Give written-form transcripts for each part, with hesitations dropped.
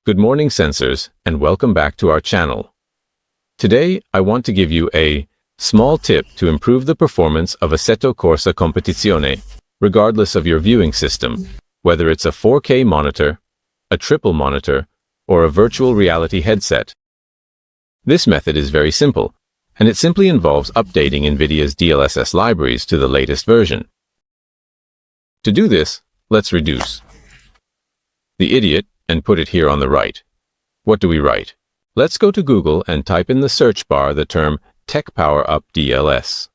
Good morning, sensors, and welcome back to our channel. Today, I want to give you a small tip to improve the performance of Assetto Corsa Competizione, regardless of your viewing system, whether it's a 4K monitor, a triple monitor, or a virtual reality headset. This method is very simple, and it simply involves updating NVIDIA's DLSS libraries to the latest version. To do this, let's reduce the idiot and put it here on the right. What do we write? Let's go to Google and type in the search bar the term Tech Power Up DLS.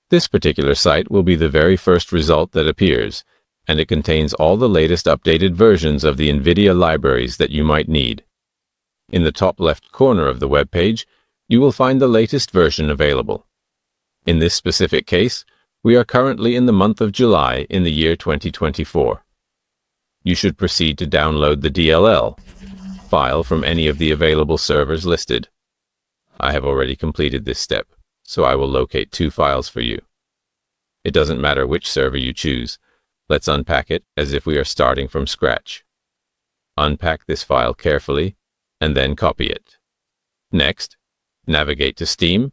This particular site will be the very first result that appears, and it contains all the latest updated versions of the NVIDIA libraries that you might need. In the top left corner of the web page, you will find the latest version available. In this specific case, we are currently in the month of July in the year 2024. You should proceed to download the DLL file from any of the available servers listed. I have already completed this step, so I will locate two files for you. It doesn't matter which server you choose. Let's unpack it as if we are starting from scratch. Unpack this file carefully, and then copy it. Next, navigate to Steam,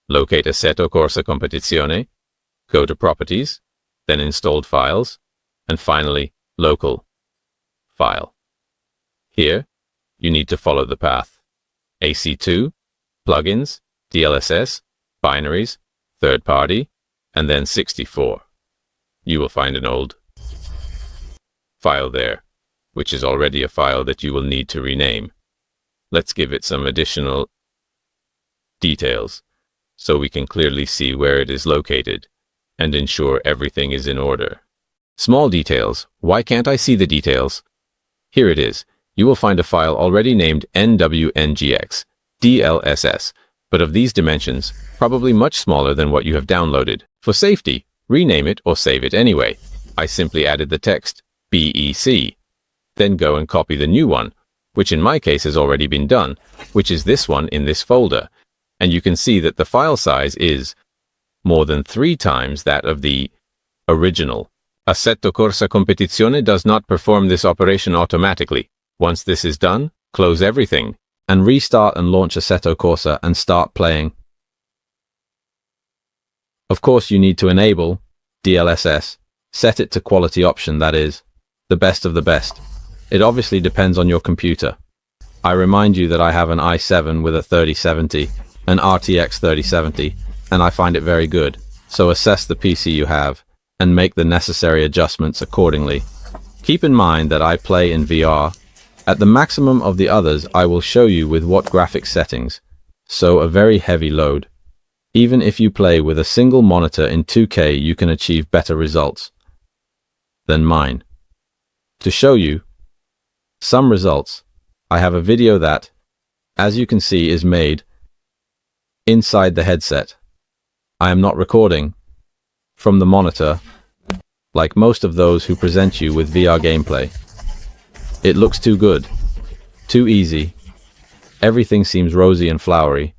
locate Assetto Corsa Competizione, go to Properties, then Installed Files, and finally, Local File. Here, you need to follow the path. AC2, Plugins, DLSS, Binaries, Third Party, and then 64. You will find an old file there, which is already a file that you will need to rename. Let's give it some additional details so we can clearly see where it is located and ensure everything is in order. Small details. Why can't I see the details? Here it is. You will find a file already named NWNGX, DLSS, but of these dimensions, probably much smaller than what you have downloaded. For safety, rename it or save it anyway. I simply added the text BEC. Then go and copy the new one, which in my case has already been done, which is this one in this folder. And you can see that the file size is more than 3 times that of the original. Assetto Corsa Competizione does not perform this operation automatically. Once this is done, close everything, and restart and launch Assetto Corsa and start playing. Of course, you need to enable DLSS. Set it to quality option, that is, the best of the best. It obviously depends on your computer. I remind you that I have an i7 with a 3070, an RTX 3070, and I find it very good. So assess the PC you have and make the necessary adjustments accordingly. Keep in mind that I play in VR. At the maximum of the others, I will show you with what graphics settings, so a very heavy load. Even if you play with a single monitor in 2K, you can achieve better results than mine. To show you some results, I have a video that, as you can see, is made inside the headset. I am not recording from the monitor like most of those who present you with VR gameplay. It looks too good, too easy. Everything seems rosy and flowery.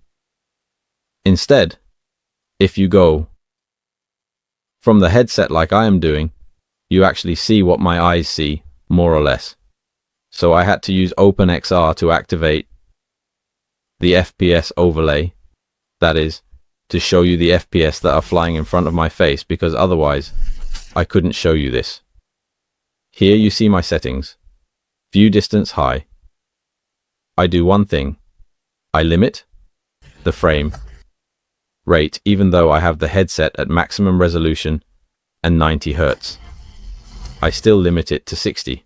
Instead, if you go from the headset like I am doing, you actually see what my eyes see, more or less. So I had to use OpenXR to activate the FPS overlay, that is, to show you the FPS that are flying in front of my face, because otherwise I couldn't show you this. Here you see my settings. View distance high. I do one thing. I limit the frame rate even though I have the headset at maximum resolution and 90 Hz. I still limit it to 60.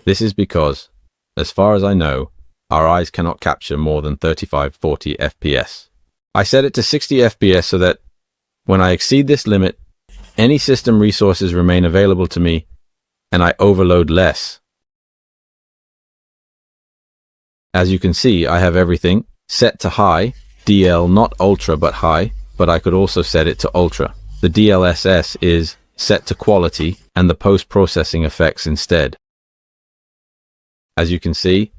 This is because, as far as I know, our eyes cannot capture more than 35-40 FPS. I set it to 60 FPS so that when I exceed this limit, any system resources remain available to me and I overload less. As you can see, I have everything set to high, DL not ultra but high, but I could also set it to ultra. The DLSS is set to quality and the post-processing effects instead. As you can see,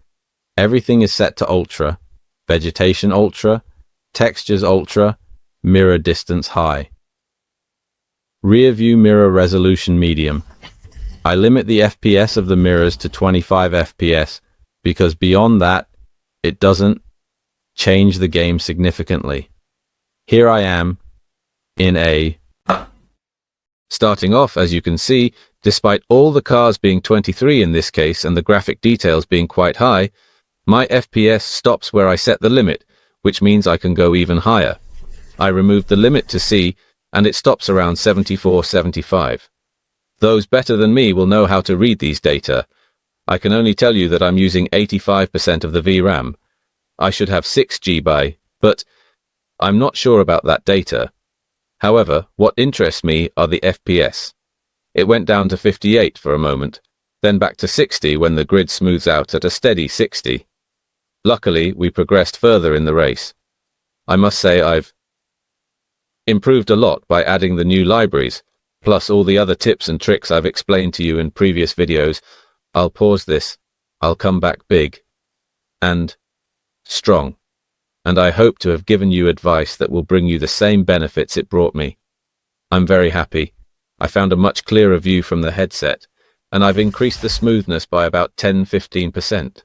everything is set to ultra, vegetation ultra, textures ultra, mirror distance high. Rear view mirror resolution medium. I limit the FPS of the mirrors to 25 FPS because beyond that, it doesn't change the game significantly. Here I am in a... Starting off, as you can see, despite all the cars being 23 in this case and the graphic details being quite high, my FPS stops where I set the limit, which means I can go even higher. I removed the limit to C, and it stops around 74, 75. Those better than me will know how to read these data. I can only tell you that I'm using 85% of the VRAM. I should have 6 GB, but I'm not sure about that data. However, what interests me are the FPS. It went down to 58 for a moment, then back to 60 when the grid smooths out at a steady 60. Luckily, we progressed further in the race. I must say I've improved a lot by adding the new libraries, plus all the other tips and tricks I've explained to you in previous videos. I'll pause this. I'll come back big and strong. And I hope to have given you advice that will bring you the same benefits it brought me. I'm very happy. I found a much clearer view from the headset, and I've increased the smoothness by about 10–15%.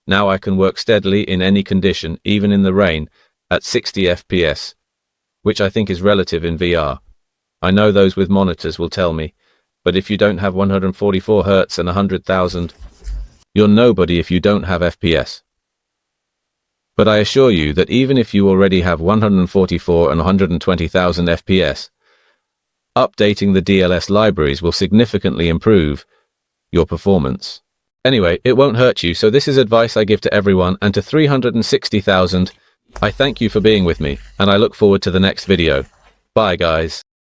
Now I can work steadily in any condition, even in the rain, at 60 FPS, which I think is relative in VR. I know those with monitors will tell me, but if you don't have 144 Hz and 100,000, you're nobody if you don't have FPS. But I assure you that even if you already have 144 and 120,000 FPS, updating the DLSS libraries will significantly improve your performance. Anyway, it won't hurt you, so this is advice I give to everyone, and to 360,000, I thank you for being with me, and I look forward to the next video. Bye, guys.